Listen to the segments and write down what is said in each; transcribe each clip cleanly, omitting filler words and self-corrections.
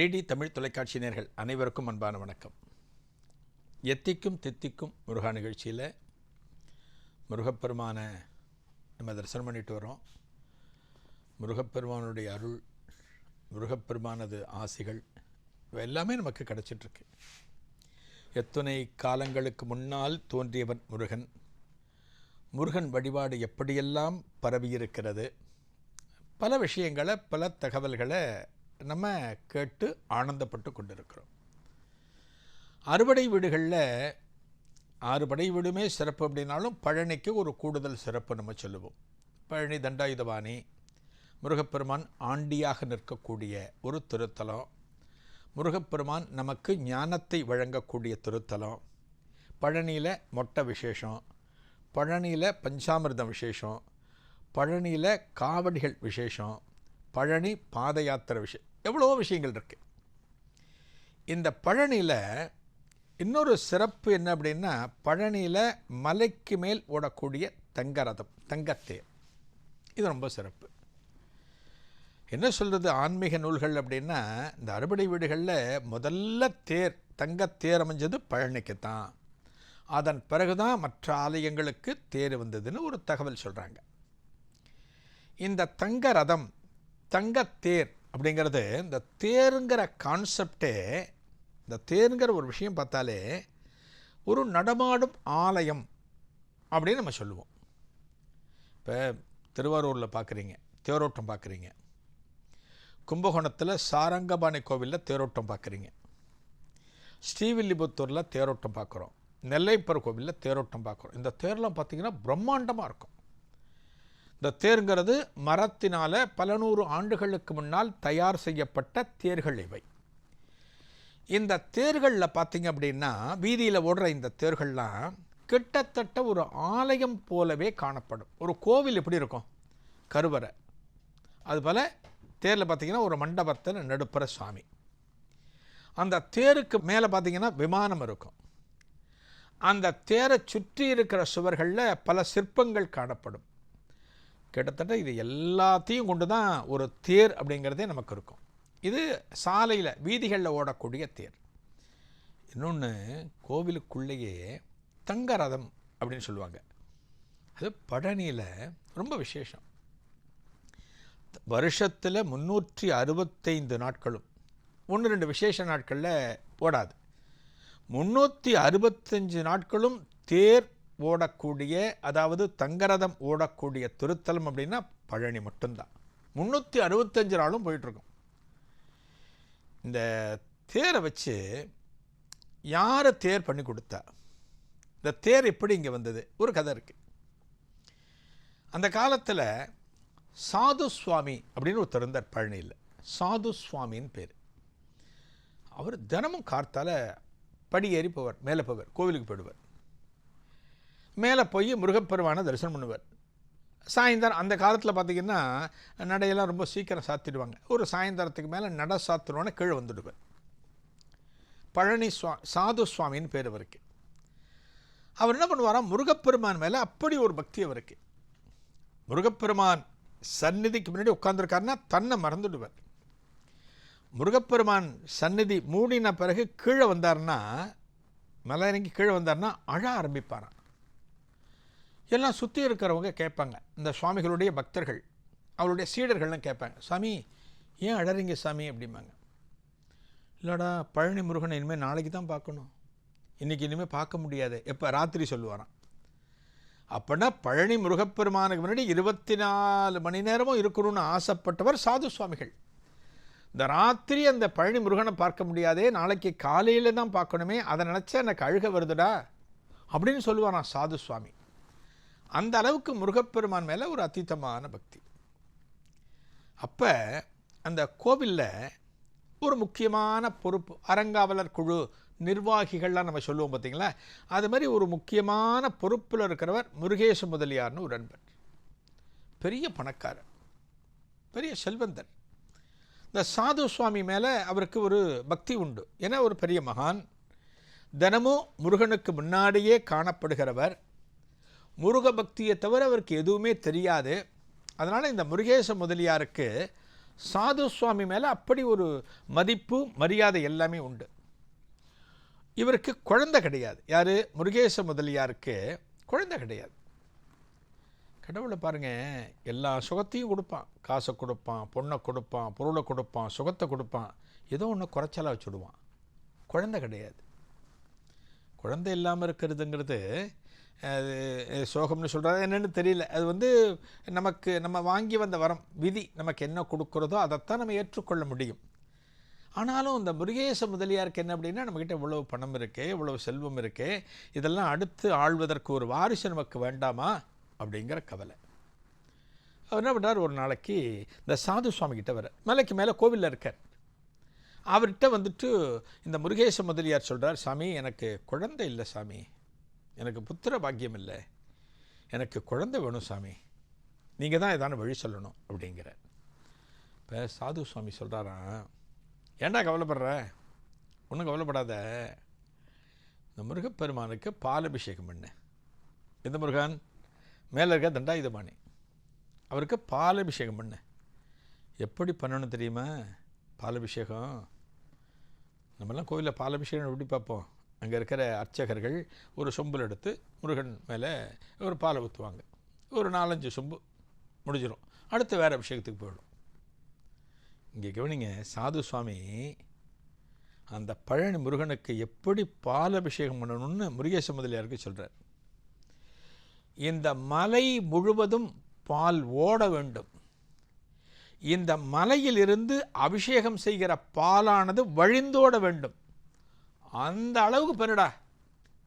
DD Tamil தொலைக்காட்சி நேயர்கள் அனைவருக்கும் அன்பான வணக்கம். எத்திக்கும் தித்திக்கும் முருகா நிகழ்ச்சியில் முருகப்பெருமான நம்ம தரிசனம் பண்ணிட்டு வரோம். முருகப்பெருமானுடைய அருள், முருகப்பெருமானது ஆசிகள் எல்லாமே நமக்கு கிடச்சிட்ருக்கு. எத்தனை காலங்களுக்கு முன்னால் தோன்றியவன் முருகன், முருகன் வழிபாடு எப்படியெல்லாம் பரவியிருக்கிறது, பல விஷயங்களை பல தகவல்களை நம்ம கேட்டு ஆனந்தப்பட்டு கொண்டிருக்கிறோம். அறுபடை வீடுகளில் 6 படை வீடுமே சிறப்பு அப்படின்னாலும் பழனிக்கு ஒரு கூடுதல் சிறப்பு நம்ம சொல்லுவோம். பழனி தண்டாயுதபாணி முருகப்பெருமான் ஆண்டியாக நிற்கக்கூடிய ஒரு திருத்தலம், முருகப்பெருமான் நமக்கு ஞானத்தை வழங்கக்கூடிய திருத்தலம். பழனியில் மொட்டை விசேஷம், பழனியில் பஞ்சாமிர்தம் விசேஷம், பழனியில் காவடிகள் விசேஷம், பழனி பாத யாத்திரை விஷயம், எவ்வளோ விஷயங்கள் இருக்குது. இந்த பழனியில் இன்னொரு சிறப்பு என்ன அப்படின்னா, பழனியில் மலைக்கு மேல் ஓடக்கூடிய தங்கரதம், தங்கத்தேர், இது ரொம்ப சிறப்பு. என்ன சொல்கிறது, ஆன்மீக நூல்கள் அப்படின்னா இந்த அறுபடை வீடுகளில் முதல்ல தேர், தங்கத்தேர் அமைஞ்சது பழனிக்கு தான். அதன் பிறகு தான் மற்ற ஆலயங்களுக்கு தேர் வந்ததுன்னு ஒரு தகவல் சொல்கிறாங்க. இந்த தங்க ரதம், தங்கத்தேர் அப்படிங்கிறது, இந்த தேருங்கிற கான்செப்டே, இந்த தேருங்கிற ஒரு விஷயம் பார்த்தாலே ஒரு நடமாடும் ஆலயம் அப்படின்னு நம்ம சொல்லுவோம். இப்போ திருவாரூரில் பார்க்குறீங்க, தேரோட்டம் பார்க்குறீங்க. கும்பகோணத்தில் சாரங்கபாணி கோவிலில் தேரோட்டம் பார்க்குறீங்க. ஸ்ரீவில்லிபுத்தூரில் தேரோட்டம் பார்க்குறோம். நெல்லைப்பர் கோவிலில் தேரோட்டம் பார்க்குறோம். இந்த தேர்லாம் பார்த்திங்கன்னா பிரம்மாண்டமாக இருக்கும். இந்த தேருங்கிறது மரத்தினால் பல நூறு ஆண்டுகளுக்கு முன்னால் தயார் செய்யப்பட்ட தேர்கள் இவை. இந்த தேர்களில் பார்த்திங்க அப்படின்னா, வீதியில் ஓடுற இந்த தேர்கள்லாம் கிட்டத்தட்ட ஒரு ஆலயம் போலவே காணப்படும். ஒரு கோவில் எப்படி இருக்கும், கருவறை, அதுபோல் தேரில் பார்த்திங்கன்னா ஒரு மண்டபத்தில் நடுப்புற சாமி. அந்த தேருக்கு மேலே பார்த்திங்கன்னா விமானம் இருக்கும். அந்த தேரை சுற்றி இருக்கிற சுவர்களில் பல சிற்பங்கள் காணப்படும். கிட்டத்தட்ட இது எல்லாத்தையும் கொண்டு தான் ஒரு தேர் அப்படிங்கிறதே நமக்கு இருக்கும். இது சாலையில் வீதிகளில் ஓடக்கூடிய தேர். இன்னொன்று, கோவிலுக்குள்ளேயே தங்கரதம் அப்படின்னு சொல்லுவாங்க. அது பழனியில் ரொம்ப விசேஷம். வருஷத்தில் 365 நாட்களும் 1-2 விசேஷ நாட்களில் ஓடாது. 365 நாட்களும் தேர் ஓடக்கூடிய, அதாவது தங்கரதம் ஓடக்கூடிய திருத்தலம் அப்படின்னா பழனி மட்டும்தான். 365 நாளும் போயிட்டுருக்கும். இந்த தேரை வச்சு யார் தேர் பண்ணி கொடுத்தா, இந்த தேர் எப்படி இங்கே வந்தது, ஒரு கதை இருக்குது. அந்த காலத்தில் சாது சுவாமி அப்படின்னு ஒருத்தர் இருந்தார் பழனியில். சாது சுவாமின்னு பேர். அவர் தினமும் கார்த்தால படி ஏறி போவார், மேலே போவார், கோவிலுக்கு போயிடுவார். மேலே போய் முருகப்பெருமானை தரிசனம் பண்ணுவார். சாயந்தரம், அந்த காலத்தில் பார்த்திங்கன்னா நடையெல்லாம் ரொம்ப சீக்கிரம் சாத்திடுவாங்க. ஒரு சாயந்தரத்துக்கு மேலே நடை சாத்திடுவானே கீழே வந்துடுவார். பழனி சாது சுவாமின்னு பேர் அவருக்கு. அவர் என்ன பண்ணுவாராம், முருகப்பெருமான் மேலே அப்படி ஒரு பக்தி அவருக்கு. முருகப்பெருமான் சந்நிதிக்கு முன்னாடி உட்காந்துருக்காருன்னா தன்னை மறந்துடுவார். முருகப்பெருமான் சந்நிதி மூடின பிறகு கீழே வந்தார்னா, மலை இறங்கி கீழே வந்தார்னா அழ ஆரம்பிப்பாராம். எல்லாம் சுற்றி இருக்கிறவங்க கேட்பாங்க, இந்த சுவாமிகளுடைய பக்தர்கள், அவருடைய சீடர்கள்லாம் கேட்பாங்க, சாமி ஏன் அழறீங்க சாமி அப்படிம்பாங்க. இல்லைடா, பழனி முருகனை இனிமேல் நாளைக்கு தான் பார்க்கணும், இன்றைக்கி இனிமேல் பார்க்க முடியாது, எப்போ ராத்திரி சொல்லுவாராம். அப்படின்னா பழனி முருகப்பெருமானுக்கு முன்னாடி 24 மணி நேரமும் இருக்கணும்னு ஆசைப்பட்டவர் சாது சுவாமிகள். இந்த ராத்திரி அந்த பழனி முருகனை பார்க்க முடியாதே, நாளைக்கு காலையில் தான் பார்க்கணுமே, அதை நினச்சா எனக்கு அழுக வருதுடா அப்படின்னு சொல்லுவாராம் சாது சுவாமி. அந்த அளவுக்கு முருகப்பெருமான் மேலே ஒரு அதீதமான பக்தி. அப்போ அந்த கோவிலில் ஒரு முக்கியமான பொறுப்பு, அறங்காவலர் குழு நிர்வாகிகள்லாம் நம்ம சொல்லுவோம் பார்த்திங்களா, அது மாதிரி ஒரு முக்கியமான பொறுப்பில் இருக்கிறவர் முருகேச முதலியார்னு ஒரு நண்பர். பெரிய பணக்காரர், பெரிய செல்வந்தர். இந்த சாது சுவாமி மேலே அவருக்கு ஒரு பக்தி உண்டு. ஏன்னா ஒரு பெரிய மகான், தினமும் முருகனுக்கு முன்னாடியே காணப்படுகிறவர். முருக பக்தியை தவிர அவருக்கு எதுவுமே தெரியாது. அதனால் இந்த முருகேச முதலியாருக்கு சாது சுவாமி மேலே அப்படி ஒரு மதிப்பு மரியாதை எல்லாமே உண்டு. இவருக்கு குழந்தை கிடையாது. யார்? முருகேச முதலியாருக்கு குழந்தை கிடையாது. கடவுளை பாருங்கள், எல்லா சுகத்தையும் கொடுப்பான். காசை கொடுப்பான், பொண்ணை கொடுப்பான், பொருளை கொடுப்பான், சுகத்தை கொடுப்பான். ஏதோ ஒன்று குறைச்சலாக வச்சுடுவான். குழந்தை கிடையாது. குழந்தை இல்லாமல் இருக்கிறதுங்கிறது அது சோகம்னு சொல்கிறது என்னென்னு தெரியல. அது நம்ம வாங்கி வந்த வரம், விதி நமக்கு என்ன கொடுக்குறதோ அதைத்தான் நம்ம ஏற்றுக்கொள்ள முடியும். ஆனாலும் இந்த முருகேச முதலியாருக்கு என்ன அப்படின்னா, நம்மக்கிட்ட இவ்வளவு பணம் இருக்கே, இவ்வளவு செல்வம் இருக்கே, இதெல்லாம் அடுத்து ஆள்வதற்கு ஒரு வாரிசு நமக்கு வேண்டாமா அப்படிங்கிற கவலை. அவர் என்ன பண்ணுறார், ஒரு நாளைக்கு இந்த சாது சுவாமி கிட்ட வர, மலைக்கு மேலே கோவிலில் இருக்கார். அவர்கிட்ட இந்த முருகேச முதலியார் சொல்கிறார், சாமி எனக்கு குழந்தை இல்லை சாமி, எனக்கு புத்திர பாக்கியம் இல்லை, எனக்கு குழந்தை வேணும் சாமி, நீங்கள் தான் ஏதான வழி சொல்லணும் அப்படிங்கிறார். இப்போ சாது சுவாமி சொல்கிறாராம், ஏண்டா கவலைப்படுற, ஒன்றும் கவலைப்படாத, இந்த முருகப்பெருமானுக்கு பாலபிஷேகம் பண்ணு. இந்த முருகன் மேலே இருக்க தண்டாயுதபாணி, அவருக்கு பாலபிஷேகம் பண்ணு. எப்படி பண்ணணும் தெரியுமா? பாலபிஷேகம் நம்மெல்லாம் கோவிலில் பாலபிஷேகம் எப்படி பார்ப்போம், அங்கே இருக்கிற அர்ச்சகர்கள் ஒரு சொம்பில் எடுத்து முருகன் மேலே ஒரு பாலை ஊற்றுவாங்க. ஒரு 4-5 சொம்பு முடிஞ்சிடும், அடுத்து வேறு அபிஷேகத்துக்கு போயிடும். இங்கே கவனிங்க, சாது சுவாமி அந்த பழனி முருகனுக்கு எப்படி பாலபிஷேகம் பண்ணணும்னு முருகேச முதலியாருக்கு சொல்கிறார். இந்த மலை முழுவதும் பால் ஓட வேண்டும், இந்த மலையிலிருந்து அபிஷேகம் செய்கிற பாலானது வழிந்தோட வேண்டும், அந்த அளவுக்கு பெருடா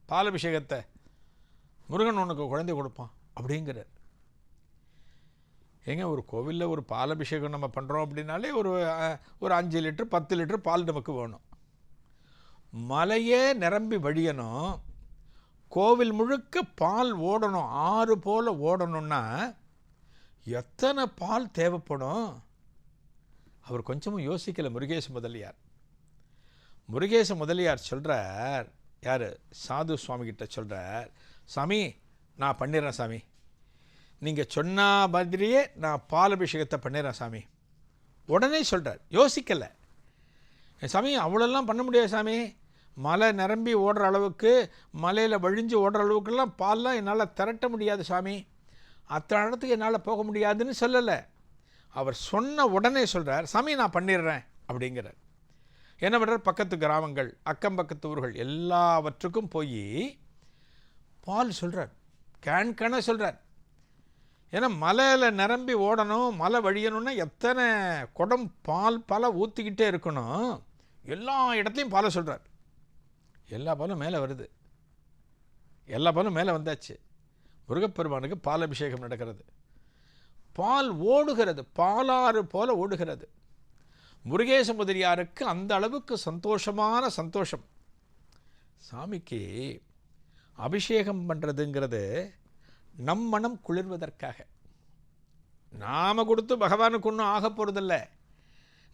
பாலபிஷேகத்தை, முருகன் உனக்கு குழந்தை கொடுப்பான் அப்படிங்கிறார். ஏங்க, ஒரு கோவிலில் ஒரு பாலபிஷேகம் நம்ம பண்ணுறோம் அப்படின்னாலே ஒரு 5 லிட்டர் 10 லிட்டர் பால் நமக்கு வேணும். மலையே நிரம்பி வழியணும், கோவில் முழுக்க பால் ஓடணும், ஆறு போல் ஓடணும்னா எத்தனை பால் தேவைப்படும்? அவர் கொஞ்சமும் யோசிக்கலை முருகேச முதலியார். முருகேச முதலியார் சொல்கிறார், யார்? சாது சுவாமி கிட்ட சொல்கிறார், சாமி நான் பண்ணிடுறேன் சாமி, நீங்கள் சொன்ன மாதிரியே நான் பாலபிஷேகத்தை பண்ணிடுறேன் சாமி. உடனே சொல்கிறார், யோசிக்கலை. சாமி அவ்வளோலாம் பண்ண முடியாது சாமி, மலை நிரம்பி ஓடுற அளவுக்கு, மலையில் வழிஞ்சு ஓடுற அளவுக்குலாம் பால்லாம் என்னால் திரட்ட முடியாது சாமி, அத்தனை இடத்துக்கு என்னால் போக முடியாதுன்னு சொல்லலை. அவர் சொன்ன உடனே சொல்கிறார், சாமி நான் பண்ணிடுறேன் அப்படிங்கிறார். என்ன பண்ணுறார், பக்கத்து கிராமங்கள் அக்கம் பக்கத்து ஊர்கள் எல்லாவற்றுக்கும் போய் பால் சொல்கிறார், கேன்கண சொல்கிறார். ஏன்னா மலையில் நிரம்பி ஓடணும், மலை வழியணும்னா எத்தனை குடம் பால் பல ஊற்றிக்கிட்டே இருக்கணும். எல்லா இடத்துலையும் பாலை சொல்கிறார். எல்லா பாலும் மேலே வருது, எல்லா பாலும் மேலே வந்தாச்சு. முருகப்பெருமானுக்கு பால் அபிஷேகம் நடக்கிறது, பால் ஓடுகிறது, பாலாறு போல ஓடுகிறது. முருகேச முதலியாருக்கு அந்த அளவுக்கு சந்தோஷமான சந்தோஷம். சாமிக்கு அபிஷேகம் பண்ணுறதுங்கிறது நம் மனம் குளிர்வதற்காக. நாம் கொடுத்து பகவானுக்கு ஒன்றும் ஆக போகிறதில்ல.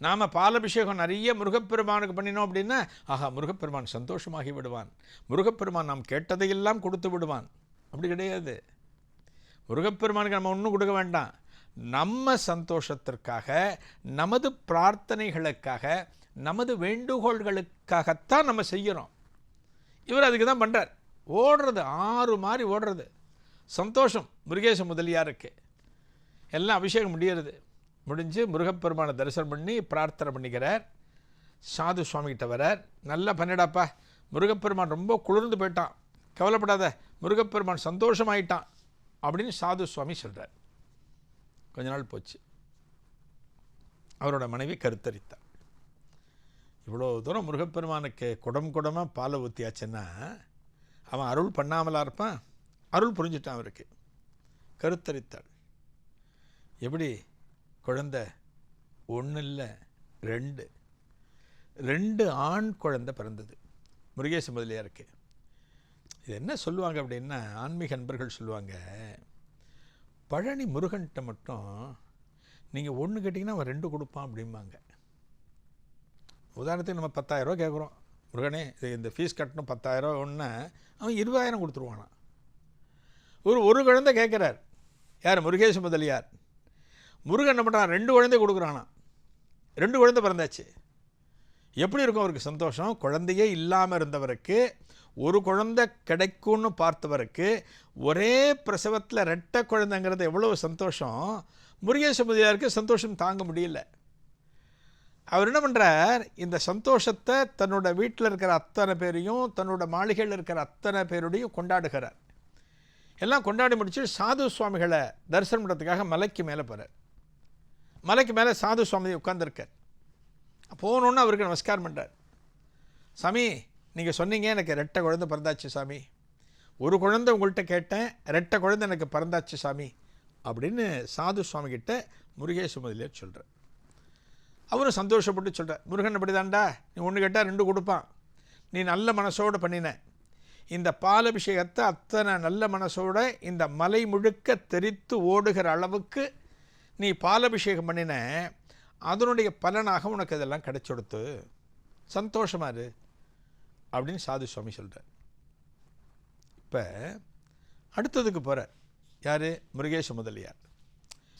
நாம் பாலபிஷேகம் நிறைய முருகப்பெருமானுக்கு பண்ணினோம் அப்படின்னா, ஆஹா முருகப்பெருமான் சந்தோஷமாகி விடுவான், முருகப்பெருமான் நாம் கேட்டதையெல்லாம் கொடுத்து விடுவான். அப்படி கிடையாது. முருகப்பெருமானுக்கு நம்ம ஒன்றும் கொடுக்க வேண்டாம், நம்ம சந்தோஷத்திற்காக, நமது பிரார்த்தனைகளுக்காக, நமது வேண்டுகோள்களுக்காகத்தான் நம்ம செய்கிறோம். இவர் அதுக்கு தான் பண்ணுறார். ஓடுறது ஆறு மாதிரி ஓடுறது, சந்தோஷம் முருகேச முதலியாருக்கு. எல்லாம் அபிஷேகம் முடிஞ்சு முருகப்பெருமானை தரிசனம் பண்ணி பிரார்த்தனை பண்ணிக்கிறார். சாது சுவாமிகிட்ட வரார், நல்லா பண்ணிடாப்பா, முருகப்பெருமான் ரொம்ப குளிர்ந்து போயிட்டான், கவலைப்படாத, முருகப்பெருமான் சந்தோஷமாயிட்டான் அப்படின்னு சாது சுவாமி சொல்கிறார். கொஞ்ச நாள் போச்சு, அவரோட மனைவி கருத்தரித்தார். இவ்வளோ தூரம் முருகப்பெருமானுக்கு குடமாக பாலை ஊற்றியாச்சுன்னா அவன் அருள் பண்ணாமலா இருப்பான்? அருள் புரிஞ்சுட்டான் அவருக்கு. கருத்தரித்தாள். எப்படி குழந்தை? 1 இல்லை 2 ஆண் குழந்தை பிறந்தது முருகேச முதலியாருக்கு. இது என்ன சொல்லுவாங்க அப்படின்னா, ஆன்மீக நண்பர்கள் சொல்லுவாங்க, பழனி முருகன்கிட்ட மட்டும் நீங்கள் 1 கேட்டிங்கன்னா அவன் 2 கொடுப்பான் அப்படிம்பாங்க. உதாரணத்துக்கு நம்ம 10,000 ரூபா கேட்குறோம், முருகனே இந்த ஃபீஸ் கட்டணும் 10,000 ஒன்று, அவன் 20,000 கொடுத்துருவானா. ஒரு குழந்தை கேட்குறார், யார்? முருகேச முதலியார். முருகன் என்ன பண்ணுறான்? 2 குழந்தை கொடுக்குறானா. 2 குழந்தை பிறந்தாச்சு. எப்படி இருக்கும் அவருக்கு சந்தோஷம்? குழந்தையே இல்லாமல் இருந்தவருக்கு, ஒரு குழந்தை கிடைக்கும்னு பார்த்தவருக்கு, ஒரே பிரசவத்தில் 2 குழந்தைங்கிறது எவ்வளோ சந்தோஷம். முருகேச முதலியாருக்கு சந்தோஷம் தாங்க முடியல. அவர் என்ன பண்ணுறார், இந்த சந்தோஷத்தை தன்னோட வீட்டில் இருக்கிற அத்தனை பேரையும், தன்னோட மாளிகையில் இருக்கிற அத்தனை பேருடையும் கொண்டாடுகிறார். எல்லாம் கொண்டாடி முடிச்சு சாது சுவாமிகளை தரிசனம் பண்ணுறதுக்காக மலைக்கு மேலே போகிறார். மலைக்கு மேலே சாது சுவாமி உட்கார்ந்துருக்கார். போகணுன்னு அவருக்கு நமஸ்காரம் பண்ணுறார். சாமி, நீங்கள் சொன்னீங்க எனக்கு 2 குழந்தை பிறந்தாச்சு சாமி, ஒரு குழந்தை உங்கள்கிட்ட கேட்டேன், 2 குழந்தை எனக்கு பிறந்தாச்சு சாமி அப்படின்னு சாது சுவாமிகிட்ட முருகேச முதலியார் சொல்கிறார். அவரும் சந்தோஷப்பட்டு சொல்கிறார், முருகன் அப்படி தாண்டா, நீ 1 கேட்டால் 2 கொடுப்பான், நீ நல்ல மனசோடு பண்ணின. இந்த பாலபிஷேகத்தை அத்தனை நல்ல மனசோட இந்த மலை முழுக்க தெரித்து ஓடுகிற அளவுக்கு நீ பாலபிஷேகம் பண்ணின, அதனுடைய பலனாக உனக்கு இதெல்லாம் கிடைச்சொடுத்து, சந்தோஷமாக இரு அப்படின்னு சாது சுவாமி சொல்கிறார். இப்போ அடுத்ததுக்கு போகிறார். யார்? முருகேச முதலியார்.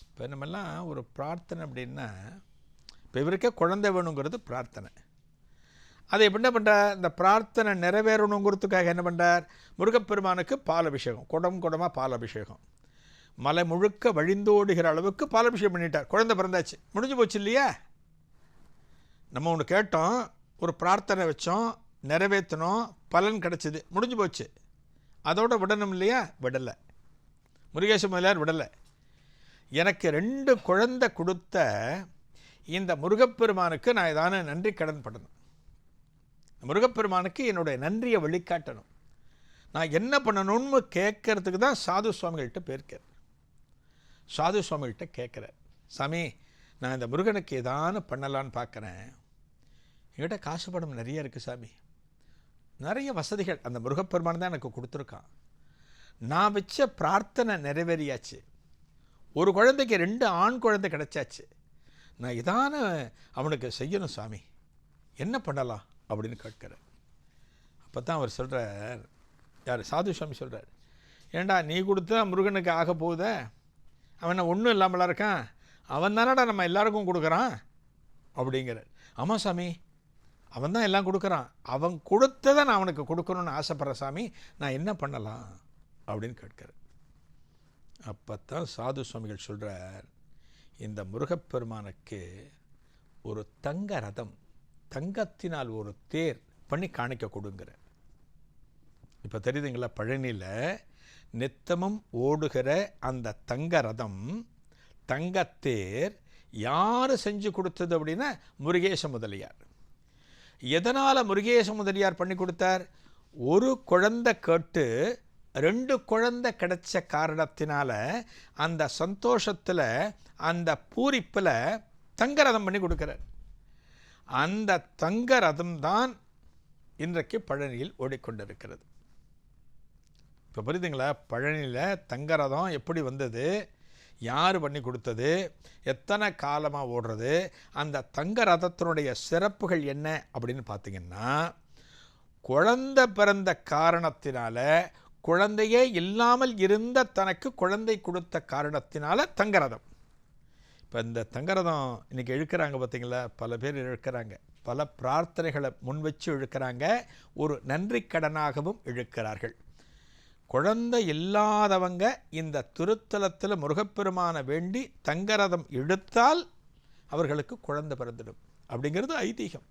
இப்போ நம்மெல்லாம் ஒரு பிரார்த்தனை அப்படின்னா, இப்போ இவருக்கே குழந்தை வேணுங்கிறது பிரார்த்தனை. அதை எப்படி என்ன பண்ணுறார், இந்த பிரார்த்தனை நிறைவேறணுங்கிறதுக்காக என்ன பண்ணுறார், முருகப்பெருமானுக்கு பாலபிஷேகம், குடமாக பாலபிஷேகம், மலை முழுக்க வழிந்தோடுகிற அளவுக்கு பாலபிஷேகம் பண்ணிட்டார். குழந்தை பிறந்தாச்சு, முடிஞ்சு போச்சு இல்லையா? நம்ம ஒன்று கேட்டோம், ஒரு பிரார்த்தனை வச்சோம், நிறைவேற்றணும், பலன் கிடச்சிது, முடிஞ்சு போச்சு. அதோட விடணும் இல்லையா? விடலை. முருகேச முதலியார் விடலை. எனக்கு 2 குழந்தை கொடுத்த இந்த முருகப்பெருமானுக்கு நான் ஏதான நன்றி கடன் படணும், முருகப்பெருமானுக்கு என்னுடைய நன்றியை வெளிக்காட்டணும், நான் என்ன பண்ணணும்னு கேட்கறதுக்கு தான் சாது சுவாமிகள்கிட்ட போயிருக்கார். சாது சுவாமிகள்கிட்ட கேட்குறார், சாமி நான் இந்த முருகனுக்கு ஏதானு பண்ணலான்னு பார்க்குறேன், என்கிட்ட காசு பணம் நிறைய இருக்குது சாமி, நிறைய வசதிகள் அந்த முருகப்பெருமான் தான் எனக்கு கொடுத்துருக்கான், நான் வச்ச பிரார்த்தனை நிறைவேறியாச்சு, ஒரு குழந்தைக்கு 2 ஆண் குழந்தை கிடச்சாச்சு, நான் இதான அவனுக்கு செய்யணும் சாமி, என்ன பண்ணலாம் அப்படின்னு கேட்குறார். அப்போ தான் அவர் சொல்கிறார், யார்? சாது சுவாமி சொல்கிறார், ஏண்டா நீ கொடுத்தா முருகனுக்கு ஆக போகுத, அவனை ஒன்றும் இல்லாமலாம் இருக்கான், அவன் தானடா நம்ம எல்லாருக்கும் கொடுக்குறான் அப்படிங்கிறார். ஆமாம் சாமி, அவன் தான் எல்லாம் கொடுக்குறான், அவன் கொடுத்ததை நான் அவனுக்கு கொடுக்கணும்னு ஆசைப்பட்றேன் சாமி, நான் என்ன பண்ணலாம் அப்படின்னு கேட்குறார். அப்போ தான் சாது சுவாமிகள் சொல்கிறார், இந்த முருகப்பெருமானுக்கு ஒரு தங்க ரதம், தங்கத்தினால் ஒரு தேர் பண்ணி காணிக்க கொடுங்கிற. இப்போ தெரியுதுங்களா, பழனியில் நித்தமும் ஓடுகிற அந்த தங்க ரதம், தங்கத்தேர் யார் செஞ்சு கொடுத்தது அப்படின்னா முருகேச முதலியார். எதனால் முருகேச முதலியார் பண்ணி கொடுத்தார்? ஒரு குழந்தை கேட்டு 2 குழந்தை கிடைச்ச காரணத்தினால அந்த சந்தோஷத்தில், அந்த பூரிப்பில் தங்கரதம் பண்ணி கொடுக்குறார். அந்த தங்க ரதம் தான் இன்றைக்கு பழனியில் ஓடிக்கொண்டிருக்கிறது. இப்போ புரியுதுங்களா, பழனியில் தங்க ரதம் எப்படி வந்தது, யார் பண்ணி கொடுத்தது, எத்தனை காலமாக ஓடுறது, அந்த தங்க ரதத்தினுடைய சிறப்புகள் என்ன அப்படின்னு பார்த்திங்கன்னா, குழந்தை பிறந்த காரணத்தினால, குழந்தையே இல்லாமல் இருந்த தனக்கு குழந்தை கொடுத்த காரணத்தினால தங்கரதம். இப்போ இந்த தங்கரதம் இன்றைக்கி இழுக்கிறாங்க பார்த்திங்களா, பல பேர் இழுக்கிறாங்க, பல பிரார்த்தனைகளை முன் வச்சு இழுக்கிறாங்க, ஒரு நன்றி கடனாகவும் இழுக்கிறார்கள். குழந்தை இல்லாதவங்க இந்த திருத்தலத்தில் முருகப்பெருமான வேண்டி தங்கரதம் இழுத்தால் அவர்களுக்கு குழந்தை பிறந்துடும் அப்படிங்கிறது ஐதீகம்.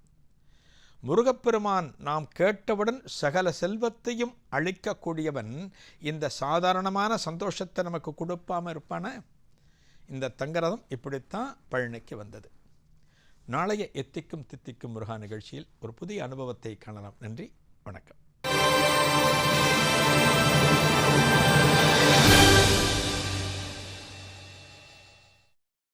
முருகப்பெருமான் நாம் கேட்டவுடன் சகல செல்வத்தையும் அளிக்கக்கூடியவன், இந்த சாதாரணமான சந்தோஷத்தை நமக்கு கொடுப்பாமல் இருப்பான? இந்த தங்கரதம் இப்படித்தான் பழனிக்கு வந்தது. நாளைய எத்திக்கும் தித்திக்கும் முருகா நிகழ்ச்சியில் ஒரு புதிய அனுபவத்தை காணலாம். நன்றி, வணக்கம்.